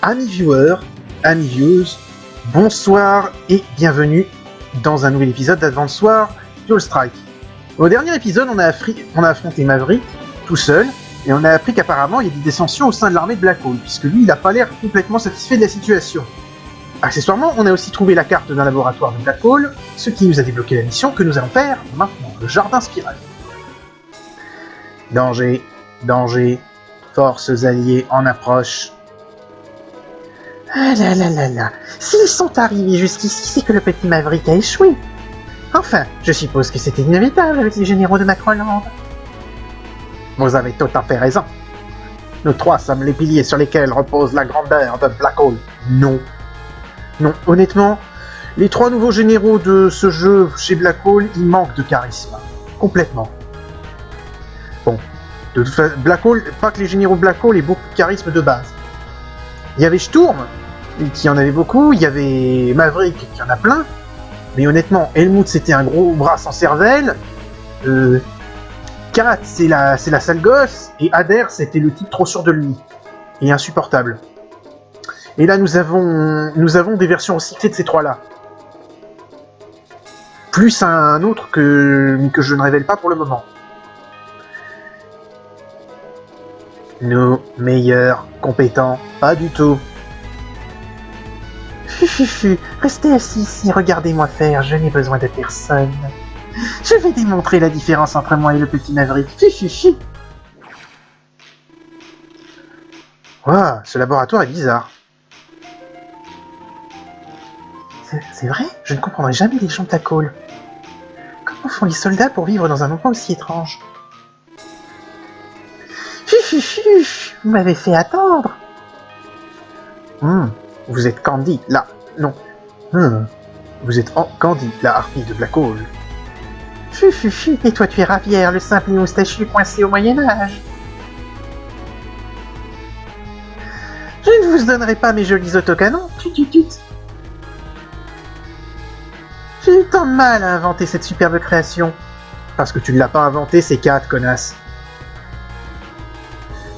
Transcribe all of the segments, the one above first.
Amis viewers, amis viewers, bonsoir et bienvenue dans un nouvel épisode d'Advance Wars Dual Strike. Au dernier épisode, on a affronté Maverick tout seul, et on a appris qu'apparemment il y a des dissensions au sein de l'armée de Black Hole, puisque lui il n'a pas l'air complètement satisfait de la situation. Accessoirement, on a aussi trouvé la carte d'un laboratoire de Black Hole, ce qui nous a débloqué la mission que nous allons faire maintenant, le jardin spirale. Danger, danger, forces alliées en approche. Ah là là là là, s'ils sont arrivés jusqu'ici, c'est que le petit Maverick a échoué. Enfin, je suppose que c'était inévitable avec les généraux de Macroland. Vous avez tout à fait raison. Nous trois sommes les piliers sur lesquels repose la grandeur de Black Hole. Non. Non, honnêtement, les trois nouveaux généraux de ce jeu chez Black Hole, ils manquent de charisme. Complètement. Bon, de toute façon, Black Hole, pas que les généraux Black Hole aient beaucoup de charisme de base. Il y avait Sturm, qui en avait beaucoup, il y avait Maverick, qui en a plein, mais honnêtement, Helmut c'était un gros bras sans cervelle, Kat c'est la sale gosse, et Adair c'était le type trop sûr de lui, et insupportable. Et là nous avons des versions recyclées de ces trois-là. Plus un autre que je ne révèle pas pour le moment. Nous, meilleurs, compétents, pas du tout. Fufufu, restez assis ici, regardez-moi faire, je n'ai besoin de personne. Je vais démontrer la différence entre moi et le petit Maverick. Fufufu. Waouh, ce laboratoire est bizarre. C'est vrai? Je ne comprendrai jamais les gens de Black Hole. Comment font les soldats pour vivre dans un endroit aussi étrange? Fufufu, vous m'avez fait attendre. Vous êtes Candy, là. Non. Vous êtes Candy, la harpie de Black Hole. Fufufu, et toi tu es Ravière, le simple moustachu coincé au Moyen-Âge. Je ne vous donnerai pas mes jolis autocanons. Tututut. J'ai eu tant de mal à inventer cette superbe création. Parce que tu ne l'as pas inventée, c'est Kat, connasse.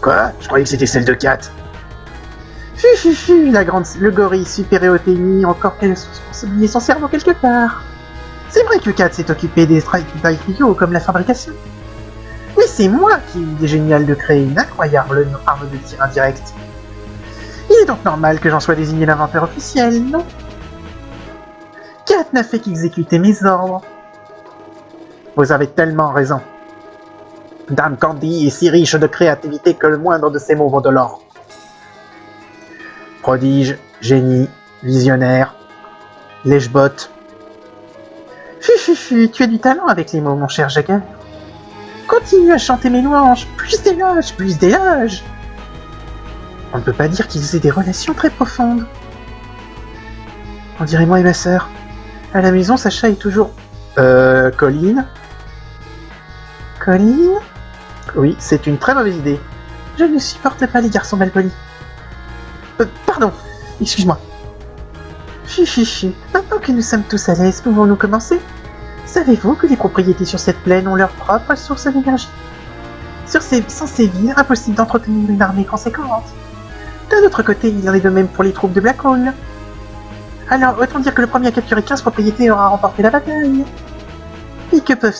Quoi? Je croyais que c'était celle de Kat. Fufufu, le gorille Super-Eothémie, encore qu'elle soit oublié son cerveau quelque part. C'est vrai que Kat s'est occupée des trios comme la fabrication. Mais c'est moi qui ai eu l'idée géniale de créer une incroyable arme de tir indirect. Il est donc normal que j'en sois désigné l'inventeur officiel, non? Kat n'a fait qu'exécuter mes ordres. Vous avez tellement raison. Dame Candy est si riche de créativité que le moindre de ses mots vaut de l'or. Prodige, génie, visionnaire, lèche-botte. Fufufu, tu as du talent avec les mots, mon cher Jagger. Continue à chanter mes louanges, plus d'éloges, plus d'éloges. On ne peut pas dire qu'ils aient des relations très profondes. On dirait moi et ma sœur. À la maison, Sacha est toujours... Colline. Colline? Oui, c'est une très mauvaise idée. Je ne supporte pas les garçons malpolis. Pardon, excuse-moi. Fufufu, maintenant que nous sommes tous à l'aise, pouvons-nous commencer? Savez-vous que les propriétés sur cette plaine ont leur propre source d'énergie? Sans ces villes, impossible d'entretenir une armée conséquente. D'un autre côté, il en est de même pour les troupes de Black Hole. Alors, autant dire que le premier à capturer 15 propriétés aura remporté la bataille. Et que peuvent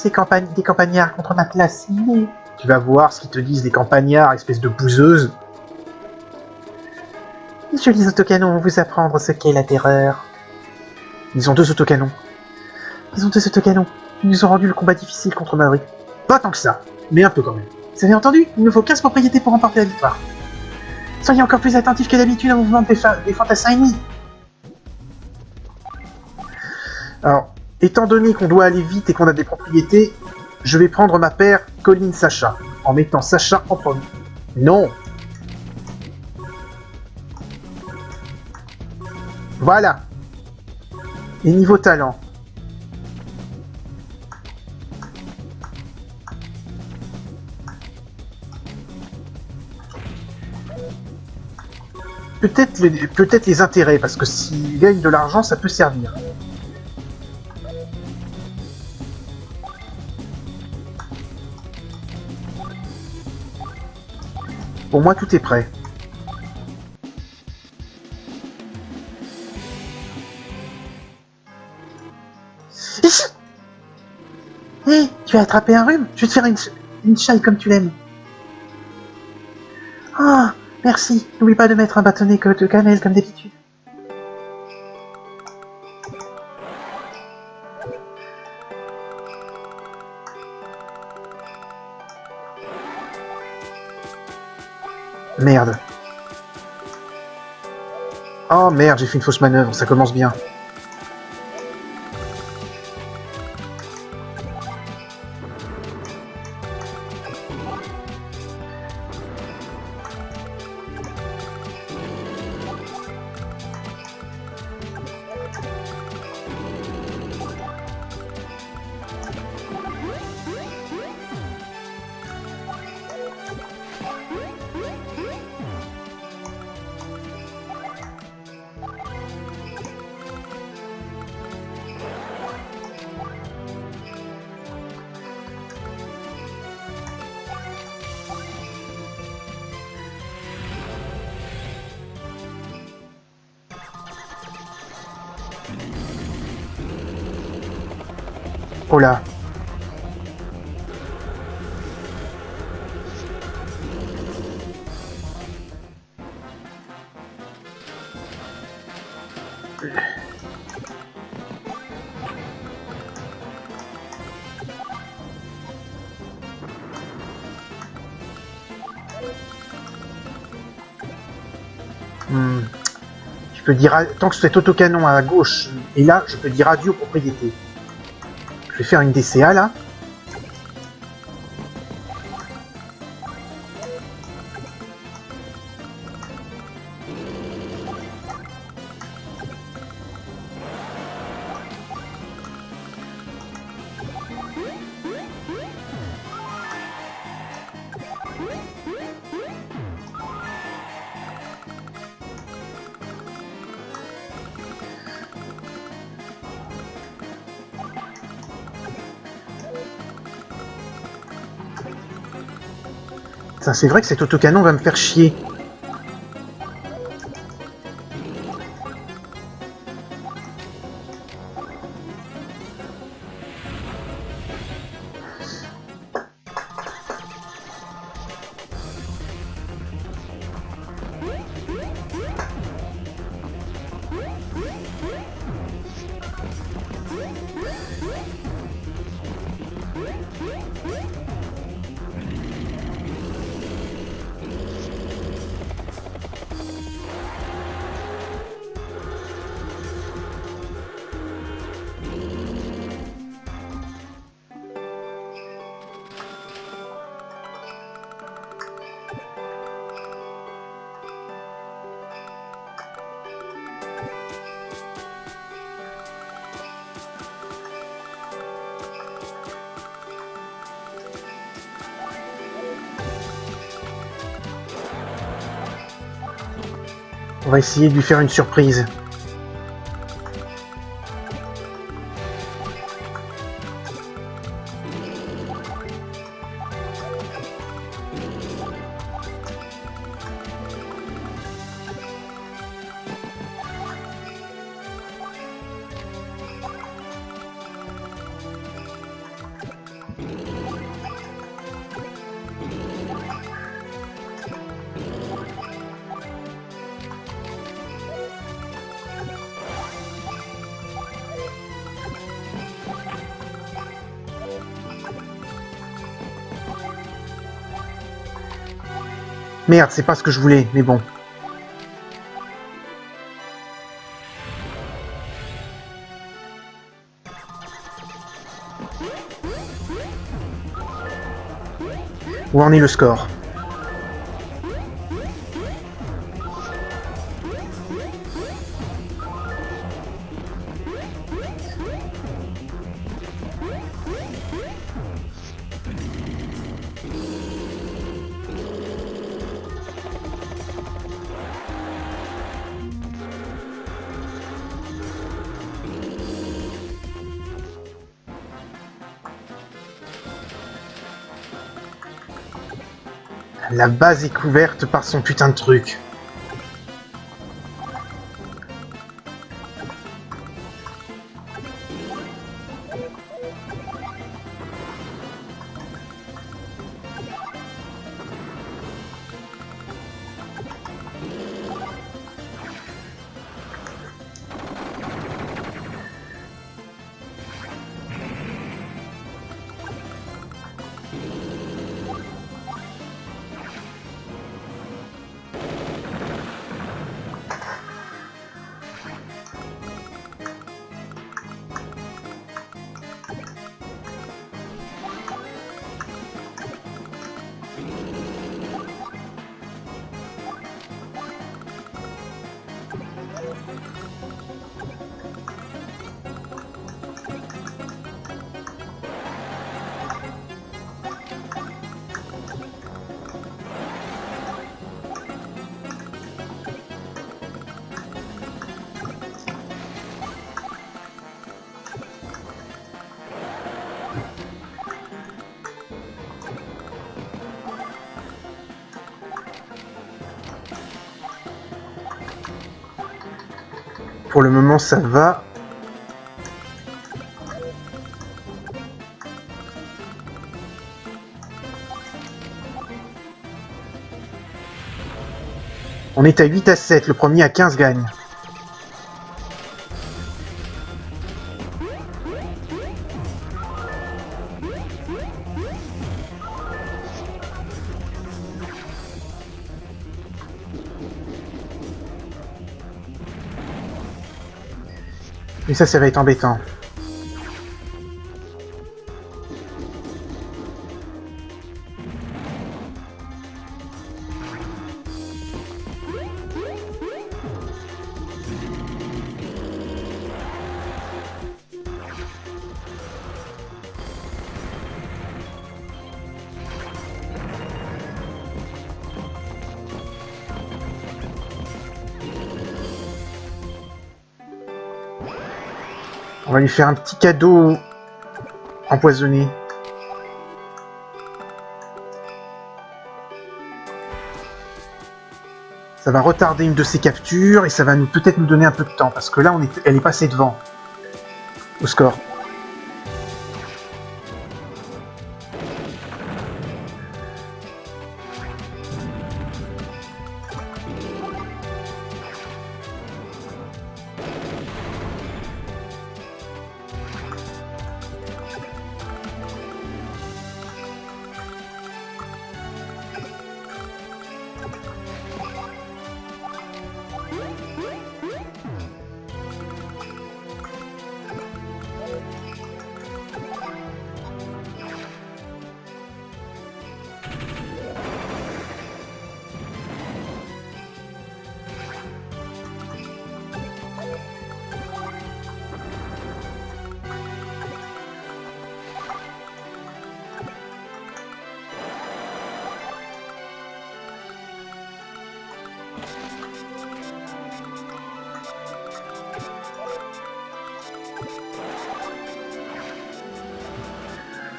des campagnards contre ma classe innée? Tu vas voir ce qu'ils te disent les campagnards, espèce de bouseuse. Les jolis autocanons vont vous apprendre ce qu'est la terreur. Ils ont deux autocanons. Ils nous ont rendu le combat difficile contre Maverick. Pas tant que ça, mais un peu quand même. Vous avez entendu? Il nous faut 15 propriétés pour remporter la victoire. Soyez encore plus attentifs que d'habitude au mouvement des fantassins ennemis. Alors, étant donné qu'on doit aller vite et qu'on a des propriétés, je vais prendre ma paire Colline Sacha, en mettant Sacha en premier. Non! Voilà! Et niveau talent. Peut-être les intérêts, parce que s'ils gagnent de l'argent, ça peut servir. Pour moi, tout est prêt. Ici. Hé, tu as attrapé un rhume? Je vais te faire une chaille comme tu l'aimes. Ah, merci. N'oublie pas de mettre un bâtonnet de cannelle comme d'habitude. Merde. Oh merde, j'ai fait une fausse manœuvre, ça commence bien. Oh là. Je peux dire, tant que cet autocanon à gauche est là, je peux dire adieu aux propriétés. Je vais faire une DCA là. C'est vrai que cet autocanon va me faire chier. On va essayer de lui faire une surprise. Merde, c'est pas ce que je voulais, mais bon. Où en est le score? La base est couverte par son putain de truc. Pour le moment, ça va. On est à 8 à 7, le premier à 15 gagne. Et ça va être embêtant. On va lui faire un petit cadeau empoisonné. Ça va retarder une de ses captures et ça va peut-être nous donner un peu de temps parce que là elle est passée devant au score.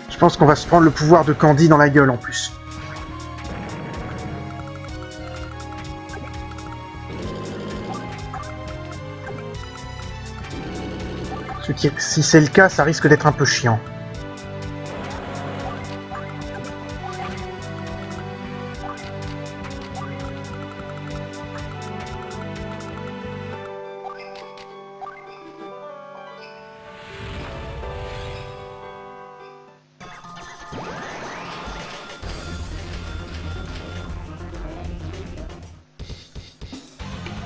Je pense qu'on va se prendre le pouvoir de Candy dans la gueule en plus. Si c'est le cas, ça risque d'être un peu chiant.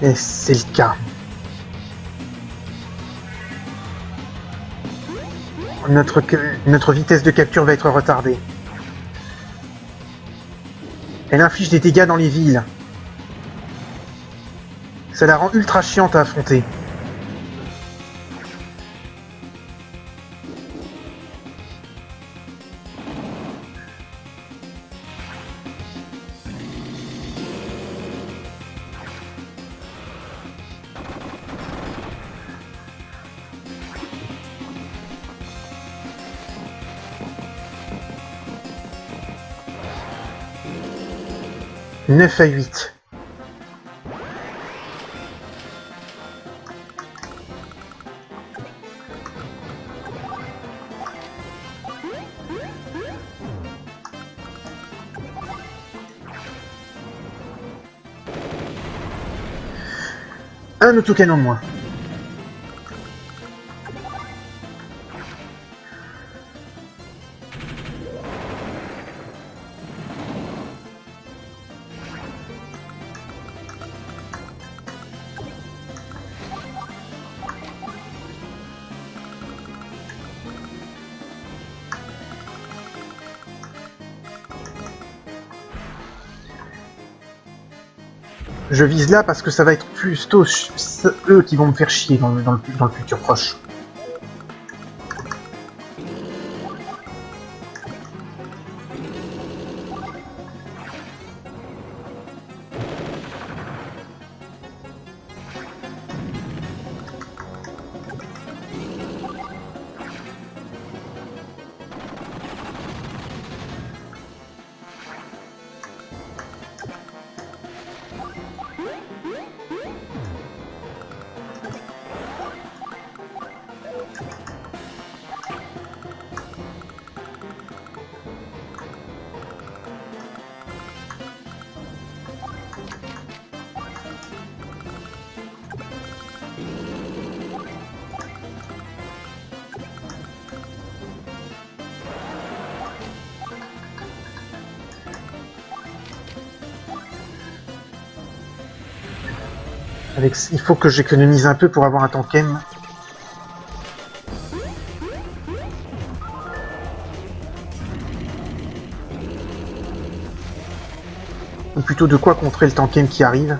Et c'est le cas. Notre vitesse de capture va être retardée. Elle inflige des dégâts dans les villes. Ça la rend ultra chiante à affronter. « 9 à 8. Un autocanon de moins. Je vise là parce que ça va être plutôt eux qui vont me faire chier dans le futur proche. Il faut que j'économise un peu pour avoir un Tankem. Ou plutôt de quoi contrer le Tankem qui arrive.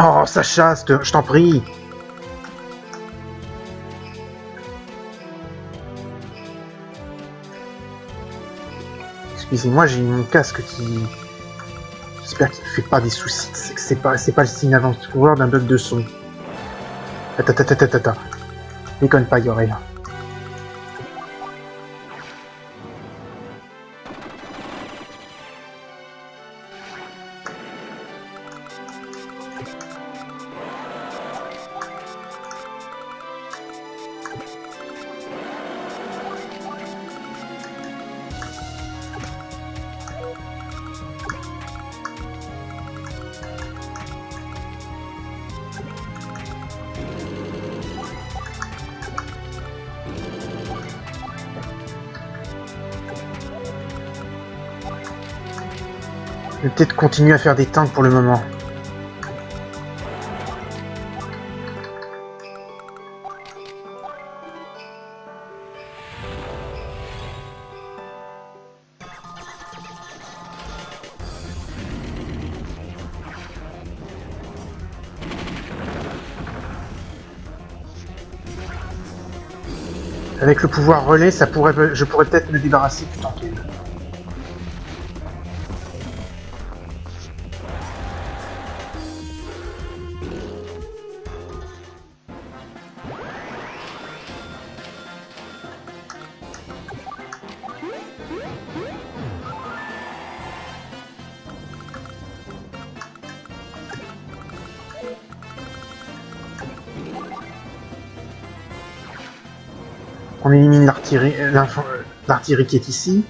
Oh, Sacha, je t'en prie. Excusez-moi, j'ai mon casque qui... J'espère qu'il ne fait pas des soucis. C'est pas le signe avant-coureur d'un bug de son. Attends. Déconne pas, Yorel. Je vais peut-être continuer à faire des tanks pour le moment. Avec le pouvoir relais, je pourrais peut-être me débarrasser du Tankem. On élimine l'artillerie qui est ici.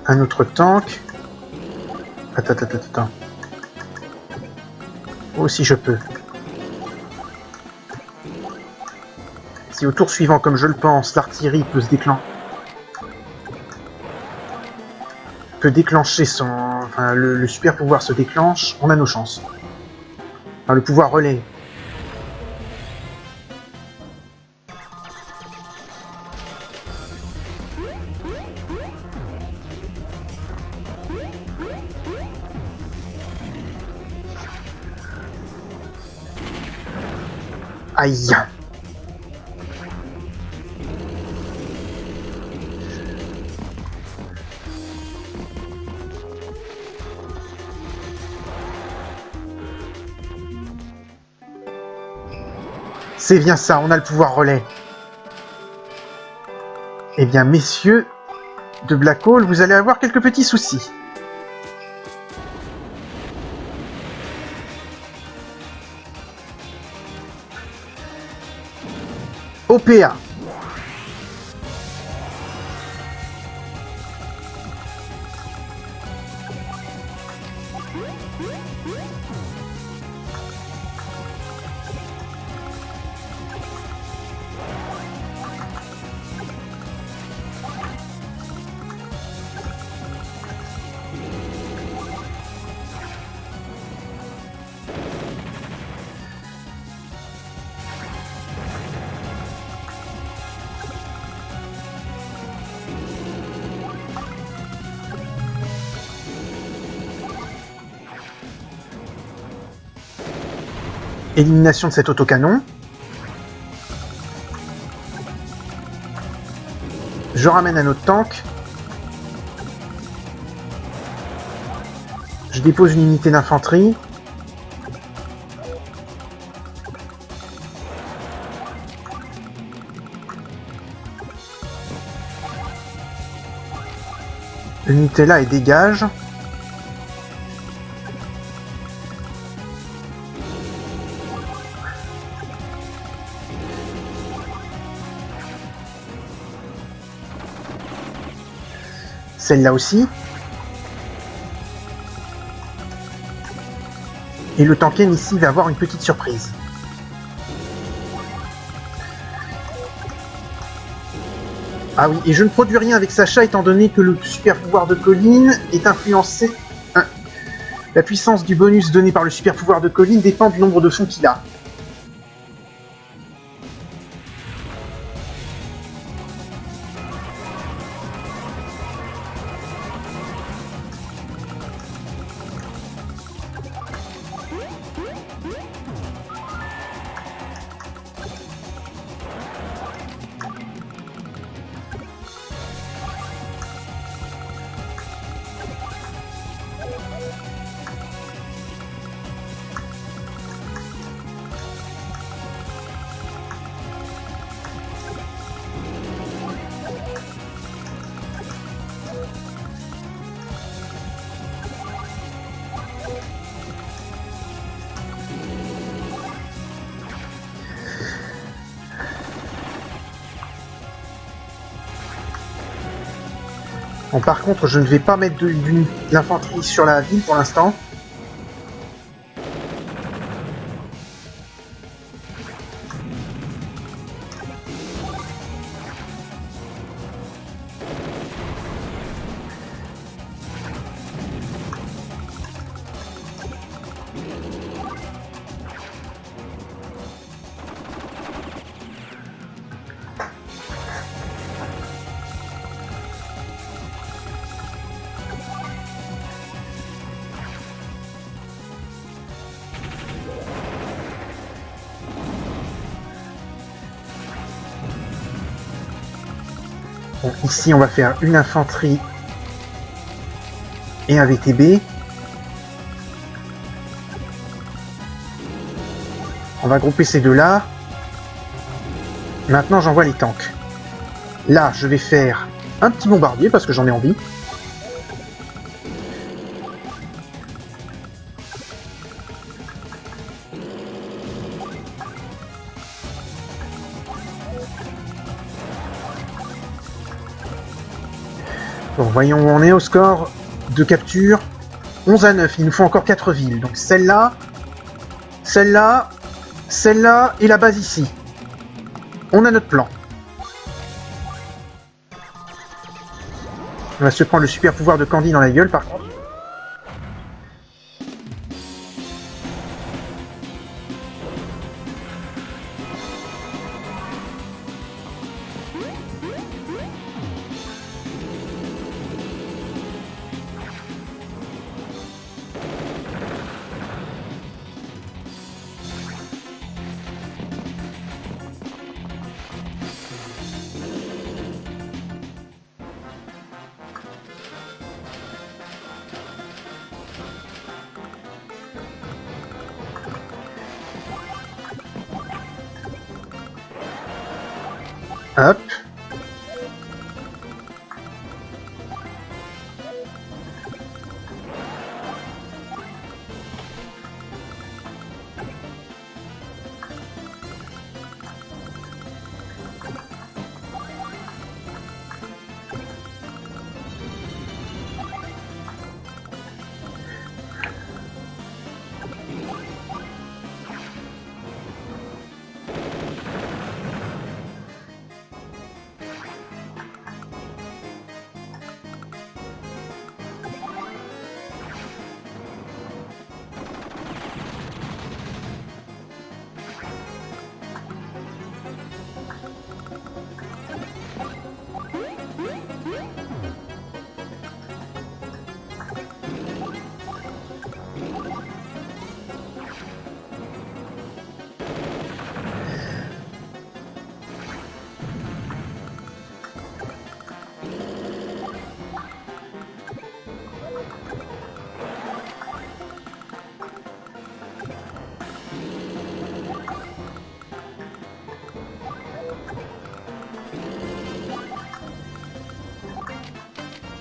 Un autre tank. Attends. Oh, si je peux. Si au tour suivant, comme je le pense, l'artillerie peut se déclencher. peut déclencher son... Enfin, le super pouvoir se déclenche, on a nos chances. Enfin, le pouvoir relais. Aïe. C'est bien ça, on a le pouvoir relais. Eh bien, messieurs de Black Hole, vous allez avoir quelques petits soucis. OPA. Élimination de cet autocanon. Je ramène un autre tank. Je dépose une unité d'infanterie. L'unité là et dégage. Celle-là aussi. Et le Tanken ici va avoir une petite surprise. Ah oui, et je ne produis rien avec Sacha étant donné que le super pouvoir de Colline est influencé... La puissance du bonus donné par le super pouvoir de Colline dépend du nombre de fonds qu'il a. Bon, par contre, je ne vais pas mettre de l'infanterie sur la ville pour l'instant. Bon, ici, on va faire une infanterie et un VTB. On va grouper ces deux-là. Maintenant, j'envoie les tanks. Là, je vais faire un petit bombardier parce que j'en ai envie. Bon, voyons où on est au score de capture. 11-9, il nous faut encore 4 villes. Donc celle-là, celle-là, celle-là et la base ici. On a notre plan. On va se prendre le super pouvoir de Candy dans la gueule par contre. Hop.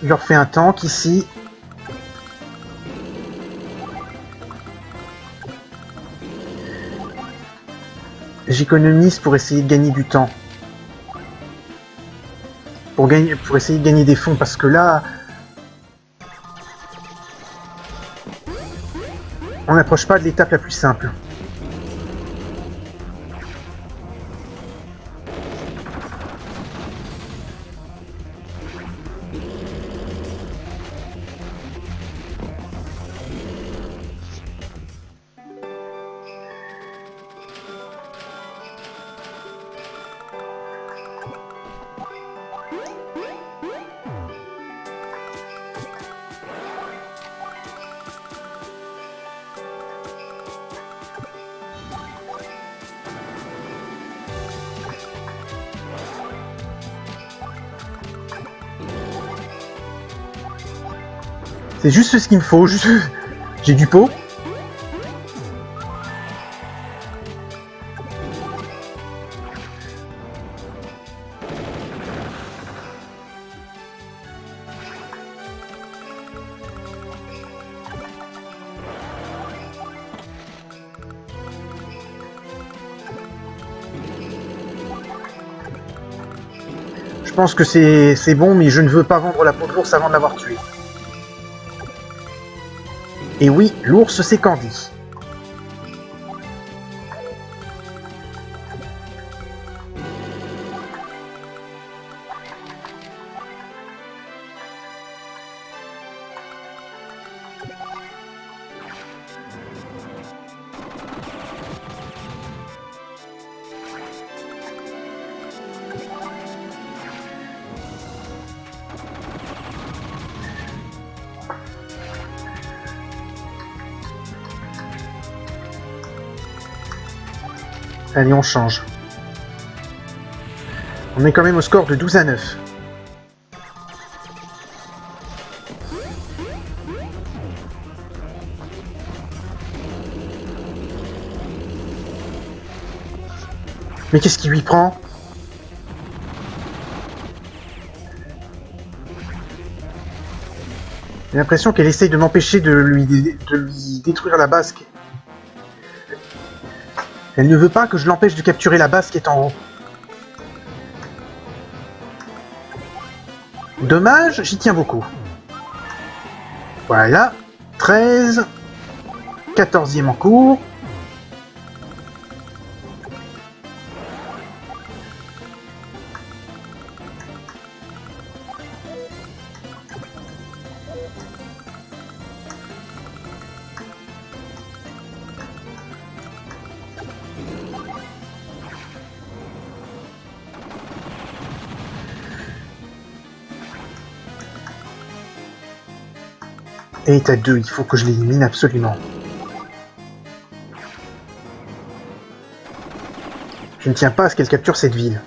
Je leur fais un tank ici. J'économise pour essayer de gagner du temps. Pour essayer de gagner des fonds, parce que là... on n'approche pas de l'étape la plus simple. C'est juste ce qu'il me faut, juste... j'ai du pot. Je pense que c'est bon, mais je ne veux pas vendre la peau de l'ours avant de l'avoir tué. Et oui, l'ours c'est Candy. Allez, on change. On est quand même au score de 12-9. Mais qu'est-ce qui lui prend? J'ai l'impression qu'elle essaye de m'empêcher de lui détruire la base. Elle ne veut pas que je l'empêche de capturer la base qui est en haut. Dommage, j'y tiens beaucoup. Voilà. 13. 14e en cours. Et t'as deux, il faut que je l'élimine absolument. Je ne tiens pas à ce qu'elle capture cette ville.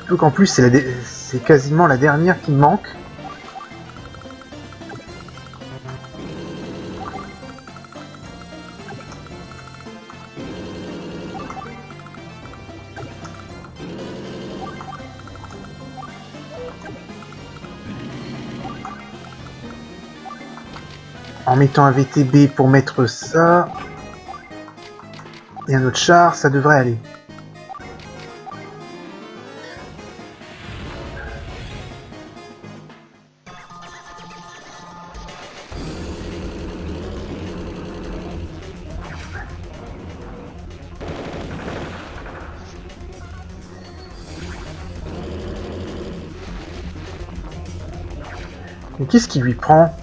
Surtout qu'en plus, c'est quasiment la dernière qui me manque. En mettant un VTB pour mettre ça et un autre char, ça devrait aller. Mais qu'est-ce qui lui prend?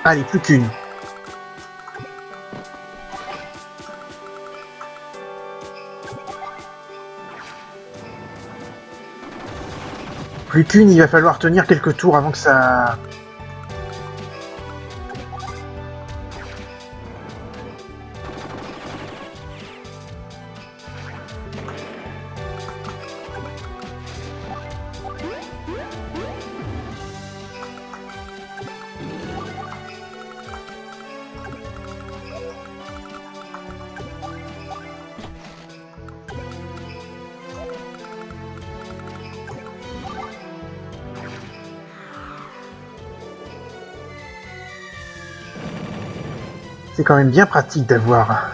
Allez, plus qu'une. Plus qu'une, il va falloir tenir quelques tours avant que ça... C'est quand même bien pratique d'avoir...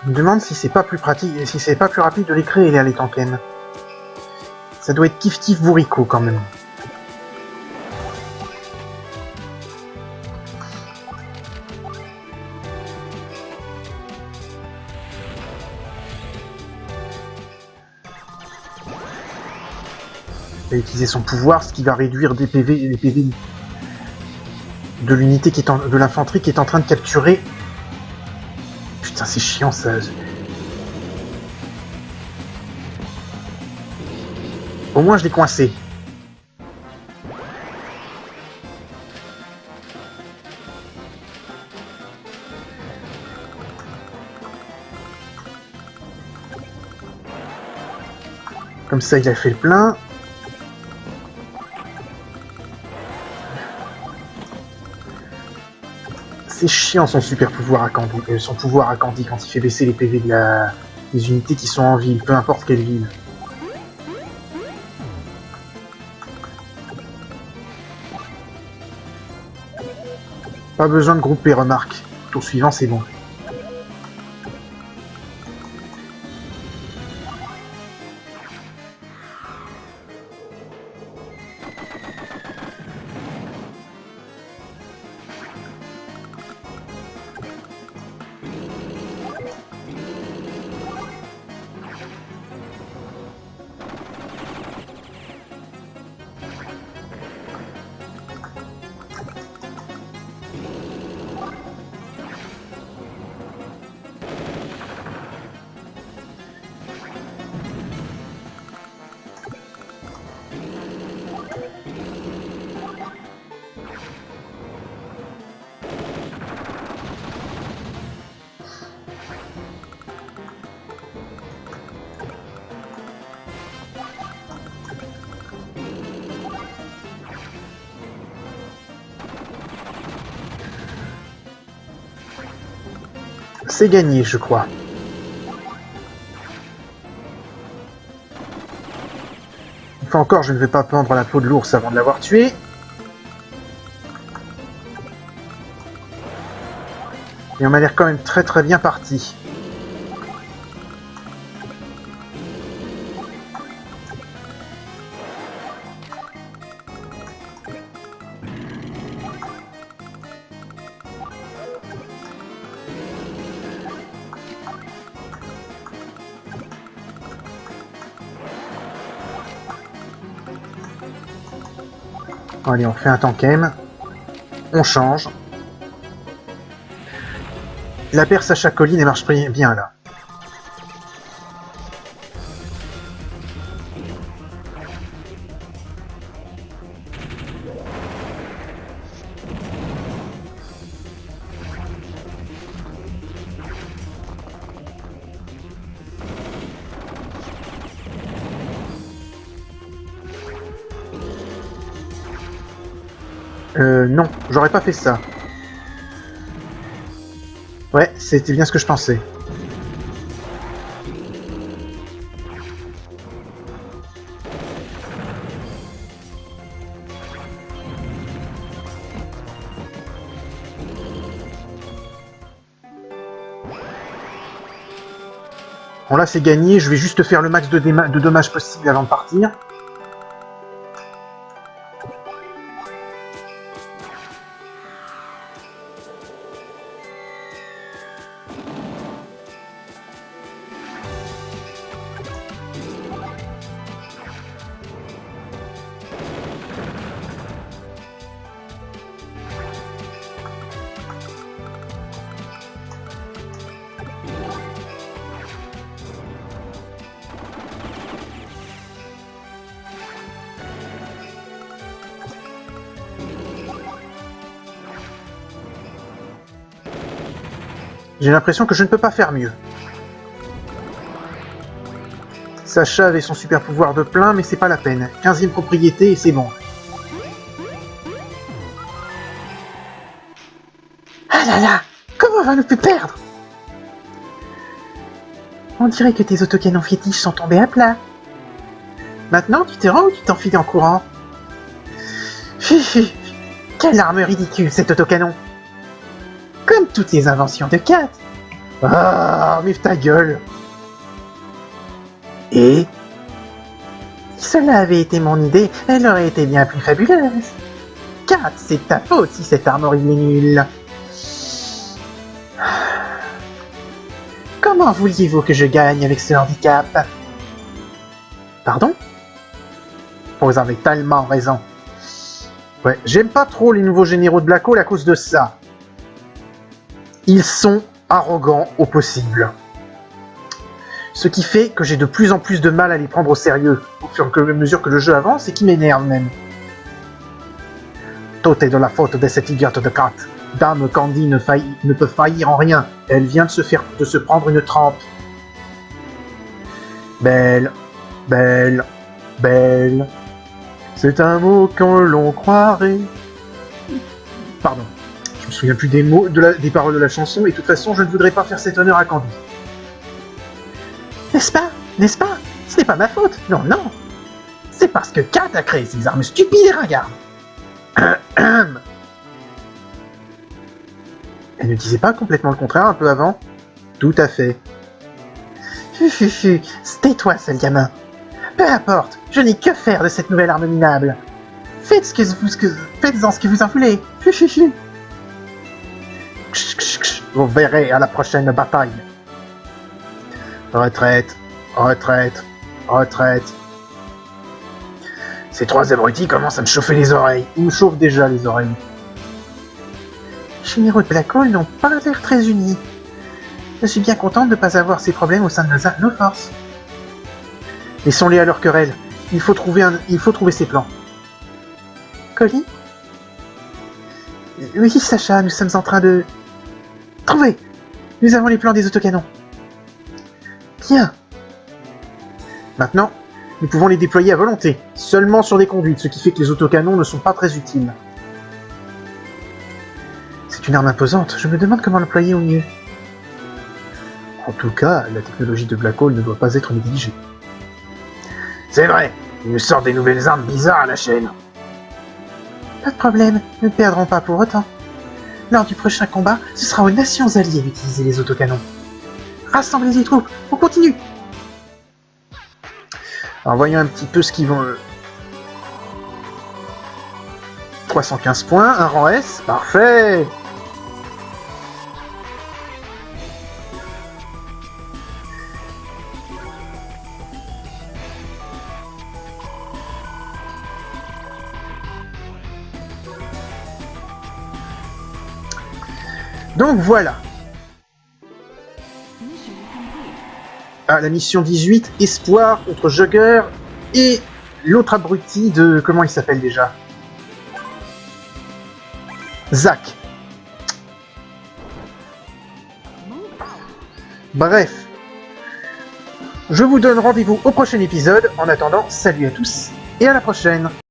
Je me demande si c'est pas plus pratique, si c'est pas plus rapide de les créer, les Tanken. Ça doit être kiff-kiff bourricot quand même. Il va utiliser son pouvoir, ce qui va réduire des PV de l'unité qui est de l'infanterie qui est en train de capturer. Putain, c'est chiant ça. Au moins je l'ai coincé. Comme ça il a fait le plein. C'est chiant son super pouvoir à Candy, son pouvoir à Candy quand il fait baisser les PV des unités qui sont en ville, peu importe quelle ville. Pas besoin de grouper, remarque. Tour suivant, c'est bon. C'est gagné, je crois. Une fois encore, je ne vais pas pendre la peau de l'ours avant de l'avoir tué. Et on m'a l'air quand même très très bien parti. Allez, on fait un tankem. On change. La perce à chaque colline, elle marche bien là. Non, j'aurais pas fait ça. Ouais, c'était bien ce que je pensais. Bon là c'est gagné, je vais juste faire le max de dommages possible avant de partir. J'ai l'impression que je ne peux pas faire mieux. Sacha avait son super pouvoir de plein, mais c'est pas la peine. 15e propriété et c'est bon. Ah là là! Comment va nous plus perdre? On dirait que tes autocanons fétiches sont tombés à plat. Maintenant, tu te rends ou tu t'enfiles en courant? Fifi! Quelle arme ridicule, cet autocanon! Comme toutes les inventions de Kat. Ah, mais ta gueule. Et si cela avait été mon idée, elle aurait été bien plus fabuleuse. Kat, c'est ta faute si cette armoire est nulle. Comment vouliez-vous que je gagne avec ce handicap? Pardon? Vous avez tellement raison. Ouais, j'aime pas trop les nouveaux généraux de Black Hole à cause de ça. Ils sont arrogants au possible. Ce qui fait que j'ai de plus en plus de mal à les prendre au sérieux, au fur et à mesure que le jeu avance et qui m'énerve même. Tout est de la faute de cette idiote de Kat. Dame Candy ne peut faillir en rien. Elle vient de se prendre une trempe. Belle, belle, belle. C'est un mot que l'on croirait. Pardon. me souviens plus des mots, des paroles de la chanson, et de toute façon, je ne voudrais pas faire cet honneur à Candy. N'est-ce pas? N'est-ce pas? Ce n'est pas ma faute. Non, non. C'est parce que Kat a créé ces armes stupides et ringardes. Elle ne disait pas complètement le contraire un peu avant? Tout à fait. Tais-toi, sale gamin. Peu importe, je n'ai que faire de cette nouvelle arme minable. Faites-en ce que vous en voulez. Vous verrez à la prochaine bataille. Retraite, retraite, retraite. Ces trois abrutis commencent à me chauffer les oreilles. Ils me chauffent déjà les oreilles. Les généraux de Black Hole n'ont pas l'air très unis. Je suis bien contente de ne pas avoir ces problèmes au sein de nos forces. Laissons-les à leur querelle. Il faut trouver ses plans. Colis? Oui, Sacha, nous sommes en train de... Trouver! Nous avons les plans des autocanons. Bien. Maintenant, nous pouvons les déployer à volonté, seulement sur des conduites, ce qui fait que les autocanons ne sont pas très utiles. C'est une arme imposante, je me demande comment l'employer au mieux. En tout cas, la technologie de Black Hole ne doit pas être négligée. C'est vrai, ils nous sortent des nouvelles armes bizarres à la chaîne. Pas de problème, nous ne perdrons pas pour autant. Lors du prochain combat, ce sera aux nations alliées d'utiliser les autocanons. Rassemblez les troupes, on continue! Alors voyons un petit peu ce qu'ils vont... 315 points, un rang S, parfait! Donc voilà. Ah, la mission 18, Espoir contre Jugger et l'autre abruti de... Comment il s'appelle déjà? Zach. Bref. Je vous donne rendez-vous au prochain épisode. En attendant, salut à tous et à la prochaine.